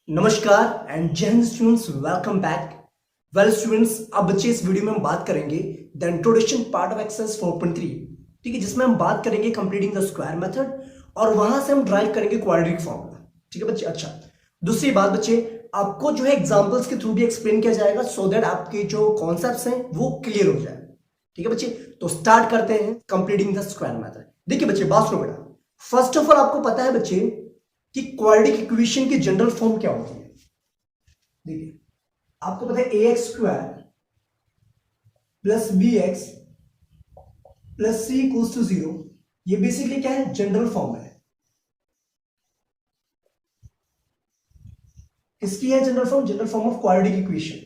नमस्कार एंड जय Hind students, welcome back. Well students, अब बच्चे इस वीडियो में हम बात करेंगे the introduction part of exercise 4.3, ठीक है, जिसमें हम बात करेंगे कंप्लीटिंग द स्क्वायर मेथड और वहां से हम ड्राइव करेंगे क्वाड्रेटिक फॉर्मूला। ठीक है बच्चे। अच्छा, दूसरी बात बच्चे, आपको जो है एग्जांपल्स के थ्रू भी एक्सप्लेन किया जाएगा सो दैट आपके जो कॉन्सेप्ट्स हैं वो क्लियर हो जाए। ठीक है बच्चे, तो स्टार्ट करते हैं कंप्लीटिंग द स्क्वायर मेथड। देखिए बच्चे, बात सुनो बेटा। फर्स्ट ऑफ ऑल आपको पता है बच्चे कि क्वाड्रेटिक इक्वेशन की जनरल फॉर्म क्या होती है। देखिए, आपको पता है a x square plus b x plus c equals to 0, ये बेसिकली क्या है, जनरल फॉर्म है। किसकी है general form? General form of quadratic equation.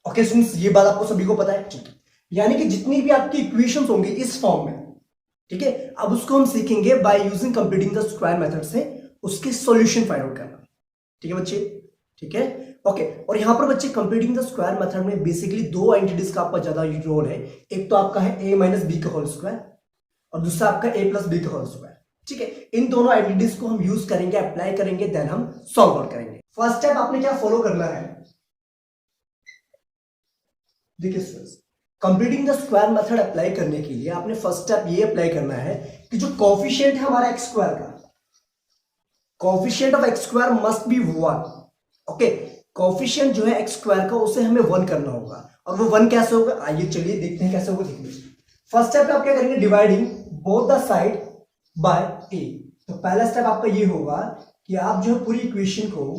Okay students, ये बात आपको सभी को पता है, ठीक है। यानी कि जितनी भी आपकी इक्वेशंस होंगी इस फॉर्म में, ठीक है, अब उसको हम सीखेंगे bye using completing the square method से उसके सॉल्यूशन फाइंड आउट करना। ठीक है बच्चे, ठीक है, ओके। और यहां पर बच्चे कंप्लीटिंग द स्क्वायर मेथड में बेसिकली दो एंटिटीज का आपका ज्यादा रोल है। एक तो आपका है a माइनस बी का होल स्क्वायर और दूसरा आपका a प्लस बी का होल स्क्वायर। ठीक है, इन दोनों एंटिटीज को हम यूज करेंगे, अप्लाई करेंगे, देन हम सॉल्व आउट करेंगे। फर्स्ट स्टेप आपने क्या फॉलो करना है, देखिए students, completing the square method apply करने के लिए आपने फर्स्ट स्टेप ये अप्लाई करना है कि जो कोफिशिएंट है हमारा एक्स स्क्वायर का, coefficient of x square must be 1। Okay, coefficient जो है एक्स स्क्वायर का उसे हमें 1 करना होगा। और वो 1 कैसे होगा, आइए चलिए देखते हैं कैसे होगा। देखिए फर्स्ट स्टेप आप क्या करेंगे, dividing both the side by a. तो पहला स्टेप आपका ये होगा कि आप जो है पूरी इक्वेशन को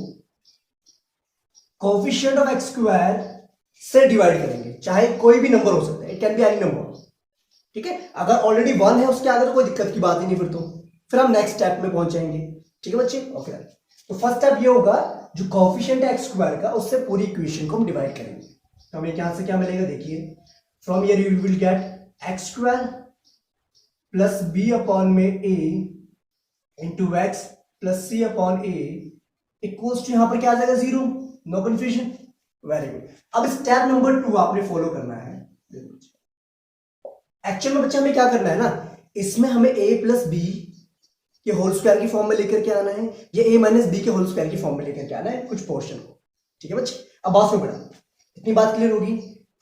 कोफिशिएंट ऑफ एक्स स्क्वायर से डिवाइड करेंगे, चाहे कोई भी नंबर हो सकता है, it can be any number. ठीक है, अगर ऑलरेडी 1 है उसके आगे तो कोई दिक्कत की बात ही नहीं, फिर हम नेक्स्ट स्टेप में पहुंच जाएंगे। ठीक है बच्चे, ओके। तो फर्स्ट स्टेप ये होगा, जो कोफिशिएंट है एक्स स्क्वायर का उससे पूरी इक्वेशन को हम डिवाइड करेंगे। तो हमें यहां से क्या मिलेगा, देखिए, from here you will get x square plus b upon में a into x plus c upon a equals to, यहां पर क्या आ जाएगा, 0। No confusion, very good. अब स्टेप नंबर 2 आपने फॉलो करना है। एक्चुअल में बच्चा हमें क्या करना है ना, इसमें हमें a प्लस बी के होल स्क्वायर की फॉर्म में लेकर के आना है, या a माइनस बी के होल स्क्वायर की फॉर्म में लेकर के आना है कुछ पोर्शन को। ठीक है बच्चे, अब बात सुनो बेटा, इतनी बात क्लियर होगी।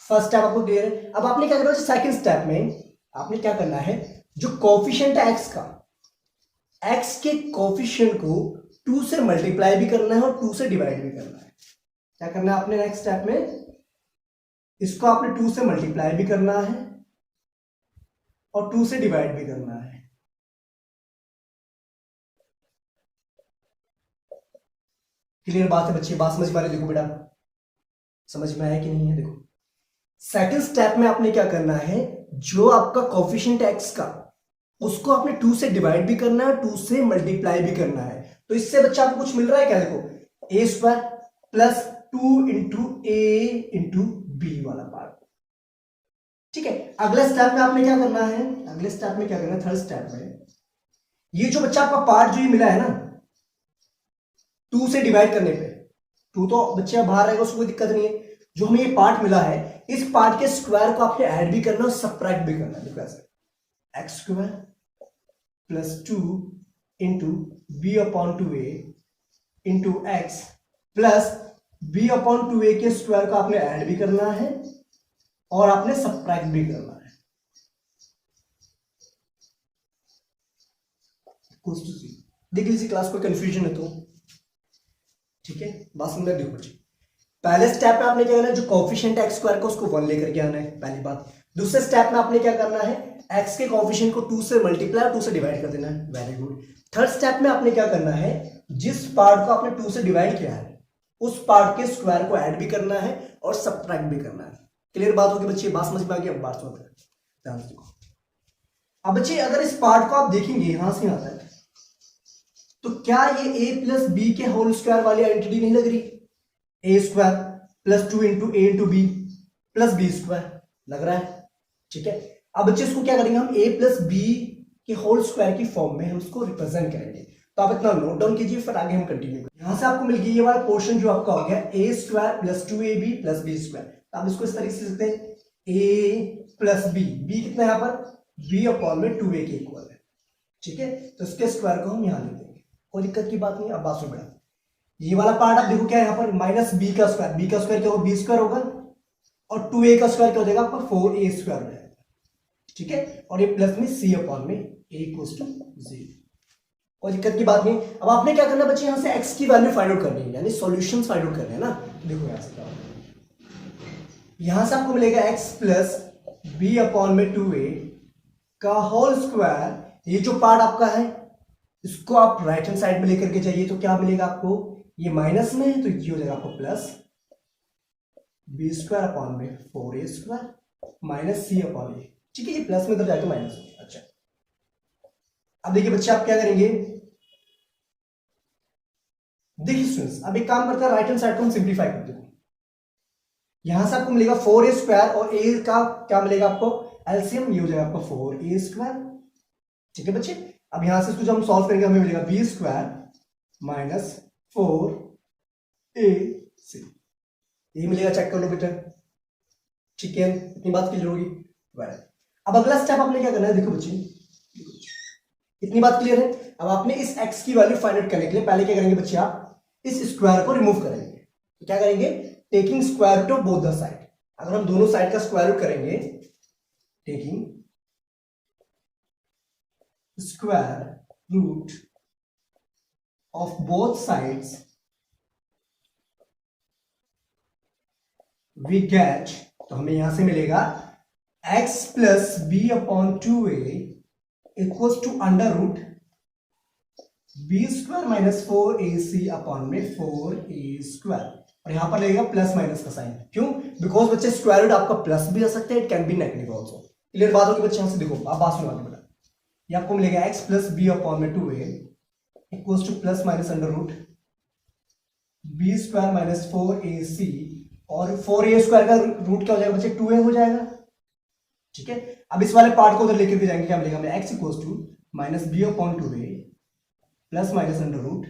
फर्स्ट स्टेप आपको क्लियर है। अब आपने क्या करना है, सेकंड स्टेप में आपने क्या करना है, जो कोफिशिएंट है एक्स का, एक्स के कोफिशिएंट को 2 से मल्टीप्लाई भी करना है और 2 से डिवाइड भी करना है। क्या करना है आपने नेक्स्ट स्टेप में, इसको आपने 2 से मल्टीप्लाई भी करना है और 2 से डिवाइड भी करना है। क्लियर बात है बच्चे, बात समझ पा रहे? देखो बेटा, समझ में आया कि नहीं है? देखो सेकंड स्टेप में आपने क्या करना है, जो आपका कोफिशिएंट एक्स का उसको आपने 2 से डिवाइड भी करना है, 2 से मल्टीप्लाई भी करना है। तो इससे बच्चा आपको कुछ मिल रहा है क्या, देखो ए square plus 2 into a into B वाला पार्ट। ठीक है, अगले स्टेप में आपने क्या करना है, अगले स्टेप में क्या करना है, थर्ड स्टेप में ये जो बच्चा आपका पार्ट जो ये मिला है ना 2 से डिवाइड करने पे, 2 तो बच्चा बाहर रहेगा उसको कोई दिक्कत नहीं है, जो हमें ये पार्ट मिला है इस पार्ट के स्क्वायर को आपने ऐड भी करना और सब्ट्रैक्ट भी करना है। देखो ऐसे x square plus 2 into b upon 2a into x plus b upon 2a के स्क्वायर को आपने ऐड भी करना है और आपने सब्ट्रैक्ट भी करना है। देख लीजिए क्लास को कंफ्यूजन है तो, ठीक है, बात समझ देखो बच्चे। पहले स्टेप में आपने क्या करना है, जो कोफिशिएंट एक्स स्क्वायर को उसको 1 लेकर के आना है, पहली बात। दूसरे स्टेप में आपने क्या करना है, एक्स के कोफिशिएंट को 2 से मल्टीप्लाई और 2 से डिवाइड कर देना है, वेरी गुड। थर्ड स्टेप में आपने क्या करना है, जिस पार्ट को आपने 2 से डिवाइड किया है उस पार्ट के स्क्वायर को ऐड भी करना है और सब्ट्रैक्ट भी करना है। क्लियर बात होगी बच्चे, बात समझ में आ गई? अब बात सुनो ध्यान से देखो। अब बच्चे अगर इस पार्ट को आप देखेंगे यहां से यहां तक, तो क्या ये a प्लस बी के होल स्क्वायर वाली आइडेंटिटी नहीं लग रही, a square plus 2 into a into b plus b square लग रहा है। ठीक है, अब बच्चे इसको क्या करेंगे, हम a प्लस बी के होल स्क्वायर की फॉर्म में हम इसको रिप्रेजेंट करेंगे। तो आप इतना नोट डाउन कीजिए, फिर आगे हम कंटिन्यू करेंगे। यहां से आपको मिल गई ये वाला पोर्शन जो आपका हो गया a square plus 2ab plus b square. तो आप इसको इस तरीके से लिखते हैं a प्लस बी, बी कितना है यहाँ पर, b अपॉन में 2a के इक्वल है। ठीक है, तो इसके स्क्वायर को हम यहां लिख देंगे, कोई दिक्कत की बात नहीं। अब बात सुन बेटा, ये वाला पार्ट आप देखो क्या है यहाँ पर, माइनस बी का स्क्वायर, बी का स्क्वायर क्या होगा, बी स्क्वायर होगा, और 2a का स्क्वायर क्या हो जाएगा आपका, 4a स्क्वायर हो जाएगा। ठीक है, और ये प्लस में c अपॉन में a इक्वल्स टू 0, कोई दिक्कत की बात नहीं। अब आपने क्या करना बच्चे, यहां से x की वैल्यू फाइंड आउट करनी है, यानी सॉल्यूशंस फाइंड आउट करने हैं ना। देखो यहां से क्या होगा, यहां से आपको मिलेगा x प्लस b अपॉन में 2a का होल स्क्वायर, ये जो पार्ट आपका है इसको आप राइट हैंड साइड में लेकर के जाइए, तो क्या मिलेगा आपको, ये माइनस में है तो ये हो जाएगा आपको प्लस बी स्क्वायर अपॉन में 4a square minus c upon a. ठीक है, ये प्लस में तो जाएगा माइनस में। अच्छा, अब देखिए बच्चे आप क्या करेंगे, देखिए स्टूडेंट्स, अब एक काम करते हैं, राइट हैंड साइड को हम सिंप्लीफाई कर देते हैं। यहां से आपको मिलेगा 4a स्क्वायर और a का क्या मिलेगा आपको, एलसीएम, ये हो जाएगा आपका 4a स्क्वायर। ठीक है बच्चे, अब यहां से इसको जब हम सॉल्व करेंगे हमें मिलेगा b स्क्वायर माइनस 4ac, ये मिलेगा, चेक कर लो बेटा। ठीक है, इतनी बात क्लियर होगी। अब अगला स्टेप आपने क्या करना है, देखो बच्चे, इतनी बात क्लियर है। अब आपने इस x की वैल्यू फाइंड आउट करने के लिए पहले क्या करेंगे बच्चे, आप इस स्क्वायर को रिमूव करेंगे। तो क्या करेंगे, taking square root of both the side, अगर हम दोनों साइड का स्क्वायर रूट करेंगे, taking square root of both sides we get, तो हमें यहां से मिलेगा x plus b upon 2a equals to under root b square minus 4ac upon में 4a स्क्वायर, और यहां पर लगेगा प्लस माइनस का साइन, क्यों, बिकॉज बच्चे स्क्वायर रूट आपका प्लस भी आ सकता है, it can be negative also. Clear बात होगी बच्चे, यहां से देखो आप बात सुनो बेटा, ये आपको मिलेगा x प्लस बी अपॉन में 2a equals to plus minus under root b square minus 4ac, और 4a स्क्वायर का रूट क्या हो जाएगा बच्चे, 2a हो जाएगा। ठीक है, अब इस वाले पार्ट को उधर लेकर के जाएंगे, क्या मिलेगा हमें, x equals to minus b upon 2a plus minus under root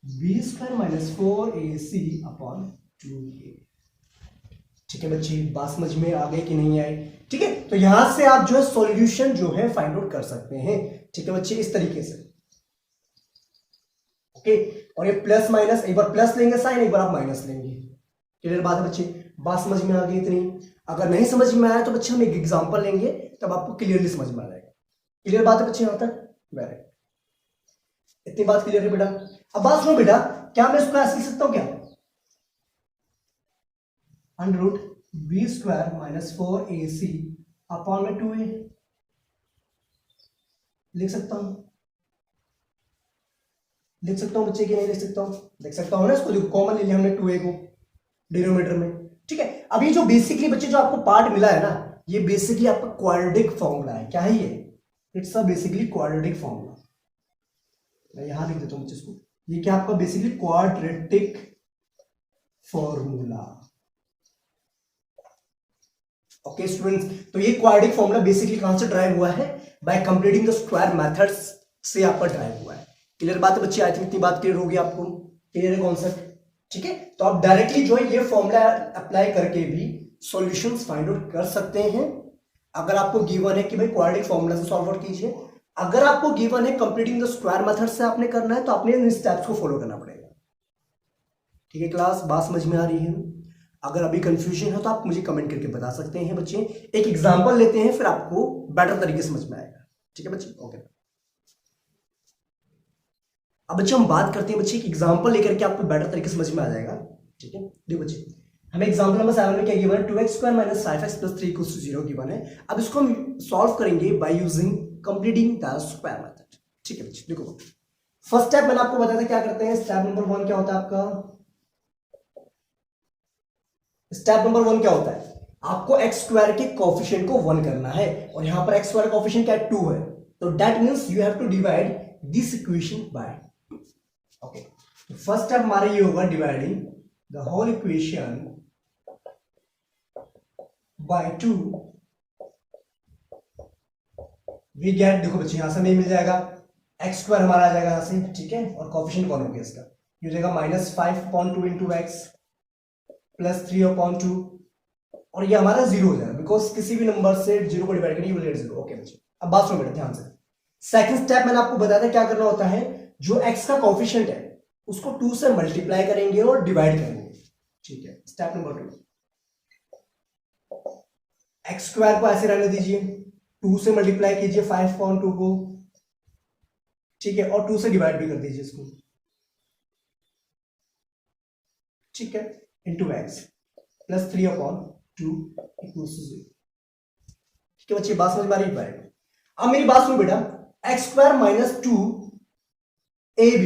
b square minus 4ac upon 2a। ठीक है बच्चे, बात समझ में आ गई कि नहीं आई। ठीक है, तो यहां से आप जो है सॉल्यूशन जो है फाइंड आउट कर सकते हैं। ठीक है बच्चे, इस तरीके से। ओके, और ये प्लस माइनस, एक बार प्लस लेंगे साइन, एक बार आप माइनस लेंगे। क्लियर बात है बच्चे, बात समझ में आ गई इतनी। अगर नहीं समझ में आया तो बच्चे हम एक एग्जांपल लेंगे, तब आपको क्लियरली समझ में आ जाएगा। क्लियर बात है बच्चे यहां तक, वेरी, इतनी बात क्लियर है बेटा। अब बात सुनो बेटा, क्या मैं इसको ऐसे लिख सकता हूं क्या, under root b square minus 4ac upon में 2a, लिख सकता हूं, लिख सकता हूं बच्चे कि नहीं लिख सकता हूं, लिख सकता हूं ना, इसको देखो कॉमन ले लिया हमने 2a को डिनोमिनेटर में। ठीक है, अब ये जो बेसिकली बच्चे जो आपको पार्ट मिला है ना, ये बेसिकली आपका क्वाड्रेटिक फॉर्मूला है। क्या है ये, it's a basically quadratic formula. मैं यहां लिख देता हूं बच्चे इसको, ये क्या आपका basically quadratic formula. Okay students, तो ये क्वाड्रेटिक फॉर्मूला बेसिकली कहां से ड्राइव हुआ है, bye completing the square methods से आपका ड्राइव हुआ है। क्लियर बात है बच्चे, आई थिंक इतनी बात क्लियर होगी आपको, क्लियर है कॉन्सेप्ट। ठीक है, तो आप डायरेक्टली जो है ये फॉर्मूला अप्लाई करके भी सॉल्यूशंस फाइंड आउट कर सकते हैं। अगर आपको गिवन है कि भाई क्वाड्रेटिक फॉर्मूला से सॉल्व आउट कीजिए, अगर आपको गिवन है कंप्लीटिंग द स्क्वायर मेथड से आपने करना है, तो आपने इन स्टेप्स को फॉलो करना पड़ेगा। ठीक है क्लास, बात समझ में आ रही है। अगर अभी कंफ्यूजन है तो आप मुझे कमेंट करके बता सकते हैं बच्चे, एक एग्जांपल लेते हैं, फिर आपको बेटर तरीके से समझ में आएगा। ठीक है बच्चे, ओके। अब बच्चे हम बात करते हैं बच्चे, एक एग्जांपल लेकर के आपको बेटर तरीके से समझ में आ जाएगा। ठीक है, देखो बच्चे, हमें एग्जांपल नंबर 7 में क्या गिवन है, 2x square minus 5x plus 3 equals to 0 given है। अब इसको हम सॉल्व करेंगे by using completing the square method. ठीक है बच्चे, देखो फर्स्ट स्टेप मैंने आपको बताया था क्या करते हैं, स्टेप नंबर 1 क्या होता है आपका, स्टेप नंबर 1 क्या होता है, आपको एक्स स्क्वायर के कोएफिशिएंट को 1 करना है, और यहां पर एक्स स्क्वायर कोएफिशिएंट क्या है, 2 है, तो that means you have to divide this equation by 2। Okay, तो फर्स्ट स्टेप हमारा ये होगा dividing the whole equation by 2। We get, देखो बच्चे यहां से नहीं मिल जाएगा, एक्स स्क्वायर हमारा आ जाएगा यहां से। ठीक है, और कोएफिशिएंट कौन हो गया इसका, ये हो जाएगा माइनस 5/2 इंटू एक्स प्लस 3/2, और ये हमारा 0 हो जाएगा, बिकॉज किसी भी नंबर से 0 को डिवाइड करेंगे, 0। ओके बच्चे, अब बात सुनो बेटा ध्यान से, सेकंड स्टेप मैंने आपको बताया था क्या करना होता है, जो x का कोफिशिएंट है उसको 2 से मल्टीप्लाई करेंगे और डिवाइड करेंगे। ठीक है, स्टेप नंबर 2, एक्स स्क्वायर को ऐसे रहने दीजिए, 2 से मल्टीप्लाई कीजिए 5.2 को, ठीक है, और 2 से डिवाइड भी कर दीजिए इसको, ठीक है, into x plus 3/2 equals to 0। ठीक है बच्चे, बात समझ में आ रही है? अब मेरी बात सुनो बेटा, एक्स स्क्वायर माइनस 2ab,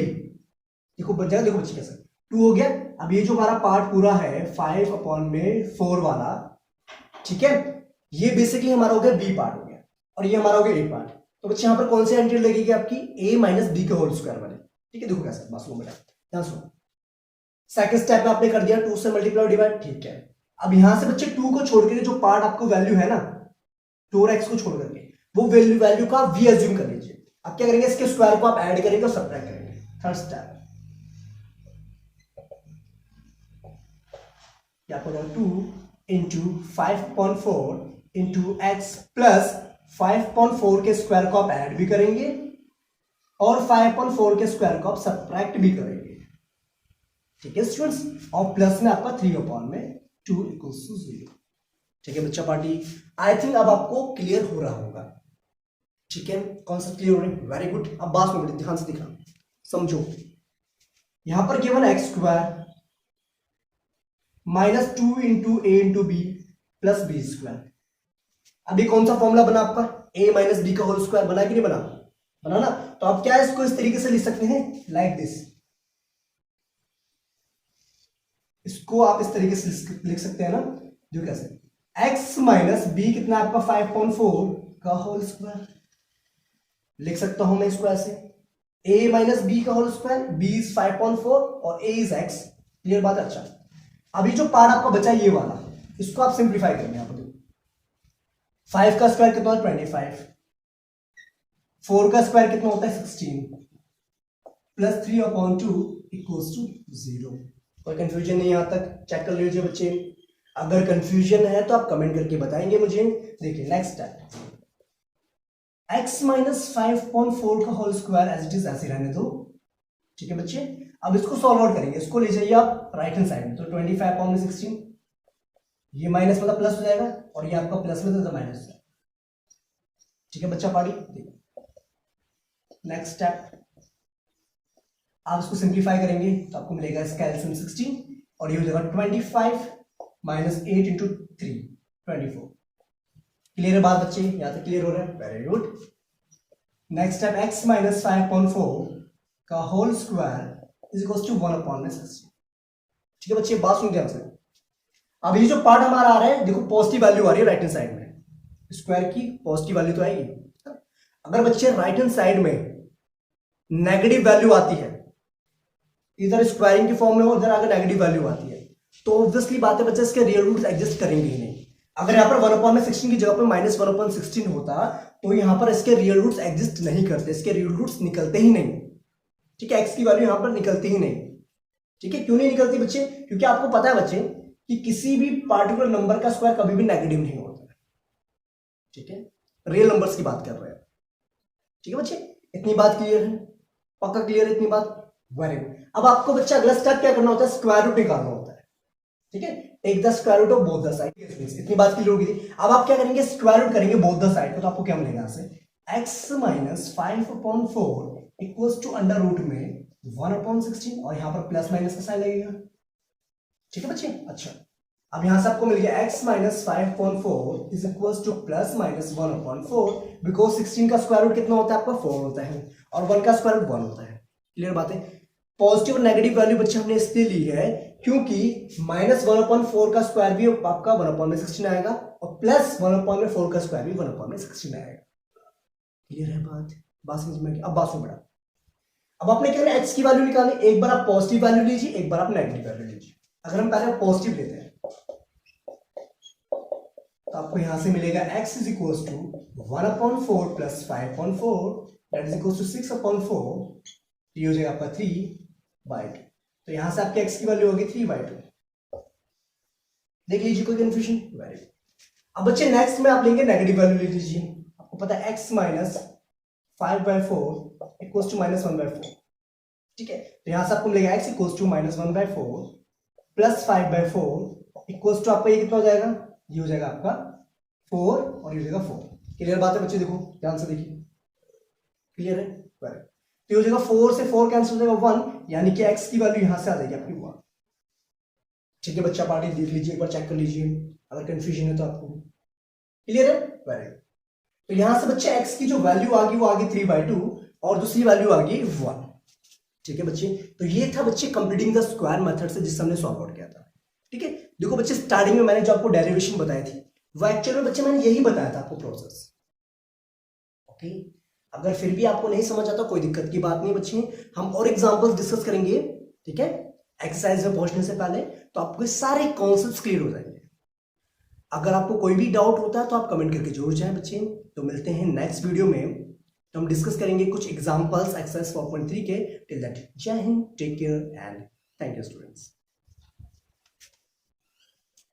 देखो बच्चा, देखो बच्चे कैसे 2 हो गया। अब ये जो हमारा पार्ट पूरा है 5/4 वाला, ठीक है, ये बेसिकली हमारा हो गया बी पार्ट हो गया, और ये हमारा हो गया ए पार्ट। तो बच्चे यहां पर कौन सी एंट्री लगेगी आपकी, a माइनस बी का होल स्क्वायर वाले। ठीक है, देखो कैसे, बस सुनो बेटा, ध्यान सुनो। सेकंड स्टेप में आपने कर दिया 2 से मल्टीप्लाई डिवाइड, ठीक है। अब यहां से बच्चे 2 को छोड़ के जो पार्ट आपको वैल्यू है ना 2x को छोड़ करके, वो वैल्यू का v एज्यूम कर लीजिए। अब क्या करेंगे, इसके स्क्वायर को आप ऐड करेंगे और सब्ट्रैक्ट करेंगे। थर्ड स्टेप क्या होगा, 2 इंटू 5.4 इंटू एक्स प्लस 5.4 के स्क्वायर को आप ऐड भी करेंगे और 5.4 के स्क्वायर को आप सब्ट्रैक्ट भी करेंगे। ठीक है स्टूडेंट्स, और प्लस में आपका 3/2 इक्वल्स टू 0। ठीक है बच्चा पार्टी, आई थिंक अब आपको क्लियर हो रहा होगा। ठीक है, कॉन्सेप्ट क्लियर हो रहे हैं, वेरी गुड। अब बात में ध्यान से दिखा, समझो, यहां पर केवल x square minus 2 into a into b plus b square. अभी कौन सा फॉर्मूला बना आपका, a माइनस बी का होल स्क्वायर, बना कि नहीं बना, बना ना। तो आप क्या इसको इस तरीके से लिख सकते हैं, लाइक दिस, इसको आप इस तरीके से लिख सकते हैं ना, जो कैसे, x माइनस बी कितना आपका 5.4 का होल स्क्वायर, लिख सकता हूं मैं इसको ऐसे, a माइनस बी का होल स्क्वायर, b इज 5.4 और a इज x। क्लियर बात है? अच्छा, अभी जो पार्ट आपका बचा ये वाला, इसको आप सिंप्लीफाई करेंगे। आप देखो 5 का स्क्वायर कितना होता है 25, 4 का स्क्वायर कितना होता है 16, प्लस 3/2 इक्वल्स टू 0। कोई कंफ्यूजन नहीं, यहां तक चेक कर लीजिए बच्चे। अगर कंफ्यूजन है तो आप कमेंट करके बताएंगे मुझे। देखिए नेक्स्ट स्टेप, x माइनस 5.4 का whole square as it is ऐसे रहने दो। ठीक है बच्चे, अब इसको सॉल्व आउट करेंगे, इसको ले जाइए आप राइट हैंड साइड में, तो 25/16, ये माइनस मतलब प्लस हो जाएगा और ये आपका प्लस में तो माइनस हो जाएगा। ठीक है बच्चा पार्टी, नेक्स्ट स्टेप, आप इसको सिंप्लीफाई करेंगे तो आपको मिलेगा इसका एलसीएम 16 और ये हो जाएगा 25 माइनस 8 इंटू 3 24। क्लियर है बात बच्चे, यहां तक क्लियर हो रहा है, very good. Next step, x minus 5.4 का whole square is equal to 1/16। ठीक है बच्चे, बात सुन ध्यान से। अब ये जो पार्ट हमारा आ रहा है, देखो पॉजिटिव वैल्यू आ रही है राइट हैंड साइड में, स्क्वायर की पॉजिटिव वैल्यू तो आएगी। अगर बच्चे राइट हैंड साइड में नेगेटिव वैल्यू आती है, इधर स्क्वायरिंग के फॉर्म में हो, उधर अगर नेगेटिव वैल्यू आती है, तो ऑब्वियसली बात है बच्चे इसके रियल रूट्स एग्जिस्ट करेंगे ही नहीं। अगर यहाँ पर 1/16 की जगह पर माइनस 1/16 होता तो यहाँ पर इसके रियल रूट्स एग्जिस्ट नहीं करते, इसके रियल रूट्स निकलते ही नहीं। ठीक है, एक्स की वैल्यू यहाँ पर निकलती ही नहीं। ठीक है, क्यों नहीं निकलती बच्चे, क्योंकि आपको पता है बच्चे कि किसी भी पार्टिकुलर नंबर का स्क्वायर कभी भी नेगेटिव नहीं होता। ठीक है, रियल नंबर्स की बात कर रहे हैं। ठीक है बच्चे, इतनी बात क्लियर है, पक्का क्लियर है इतनी बात, वेरी गुड। अब आपको बच्चा अगला स्टेप क्या करना होता है, स्क्वायर रूट निकालना होता है। ठीक है, take the square root of both the side. इतनी बात क्लियर होगी। अब आप क्या करेंगे, स्क्वायर रूट करेंगे बोथ द साइड को, तो आपको क्या मिलेगा यहां से, x minus 5/4 equals to under root में 1/16 और यहां पर प्लस माइनस का साइन लगेगा। ठीक है बच्चे, अच्छा, अब यहां से आपको मिल गया x minus 5.4 is equals to plus minus 1/4, because 16 का स्क्वायर रूट कितना होता है आपका 4 होता है और 1 का स्क्वायर रूट 1 होता है। क्लियर बात है? पॉजिटिव और नेगेटिव वैल्यू बच्चे हमने इसलिए ली है क्योंकि माइनस 1/4 का स्क्वायर भी आपका 1/16 आएगा और प्लस 1/4 का स्क्वायर भी 1/16 आएगा। क्लियर है बात? बात समझ में? अब बात सुन बेटा, अब आपने क्या है, एक्स की वैल्यू निकालनी, एक बार आप पॉजिटिव वैल्यू लीजिए, एक बार आप नेगेटिव वैल्यू लीजिए। अगर हम पहले पॉजिटिव लेते हैं तो आपको यहां से मिलेगा x is equal to 1/4 plus 5.4 that is equal to 6/4, ये हो जाएगा आपका 3/2। तो यहां से आपके x की वैल्यू होगी 3/2। देख लीजिए कोई कंफ्यूजन? Very good. अब बच्चे नेक्स्ट में आप लेंगे नेगेटिव वैल्यू ले लीजिए। आपको पता है x माइनस 5/4 इक्वल्स टू -1/4। ठीक है, तो यहां से आपको मिलेगा x equals to -1/4 plus 5/4 equals to आपका ये कितना हो जाएगा, ये हो जाएगा आपका 4 और ये हो जाएगा 4। क्लियर बात है बच्चे, देखो ध्यान से देखिए, क्लियर है। तो ये हो जाएगा 4 से 4 कैंसिल हो जाएगा 1, यानी कि x की वैल्यू यहां से आ जाएगी आपकी 1। ठीक है बच्चा, पार्टी देख लीजिए, एक बार चेक कर लीजिए अगर कंफ्यूजन है तो आपको। क्लियर है, वेरी गुड। तो यहां से बच्चे x की जो वैल्यू आ गई वो आ गई 3/2 और दूसरी वैल्यू आ गई 1। ठीक है बच्चे, तो ये था बच्चे कंप्लीटिंग द स्क्वायर मेथड से जिससे हमने सॉल्व आउट किया था। ठीक है, देखो बच्चे स्टार्टिंग में मैंने जो आपको डेरिवेशन बताई थी वो एक्चुअल में बच्चे मैंने यही बताया था आपको प्रोसेस। ओके, अगर फिर भी आपको नहीं समझ आता कोई दिक्कत की बात नहीं बच्चे, हम और एग्जांपल्स डिस्कस करेंगे। ठीक है, एक्सरसाइज में पहुंचने से पहले तो आपको सारे कॉन्सेप्ट्स क्लियर हो जाएंगे। अगर आपको कोई भी डाउट होता है तो आप कमेंट करके जरूर जाएं बच्चे। तो मिलते हैं नेक्स्ट वीडियो में, तो हम डिस्कस करेंगे कुछ एग्जांपल्स एक्सरसाइज 4.3 के। Till that Jai Hind, take care and thank you students.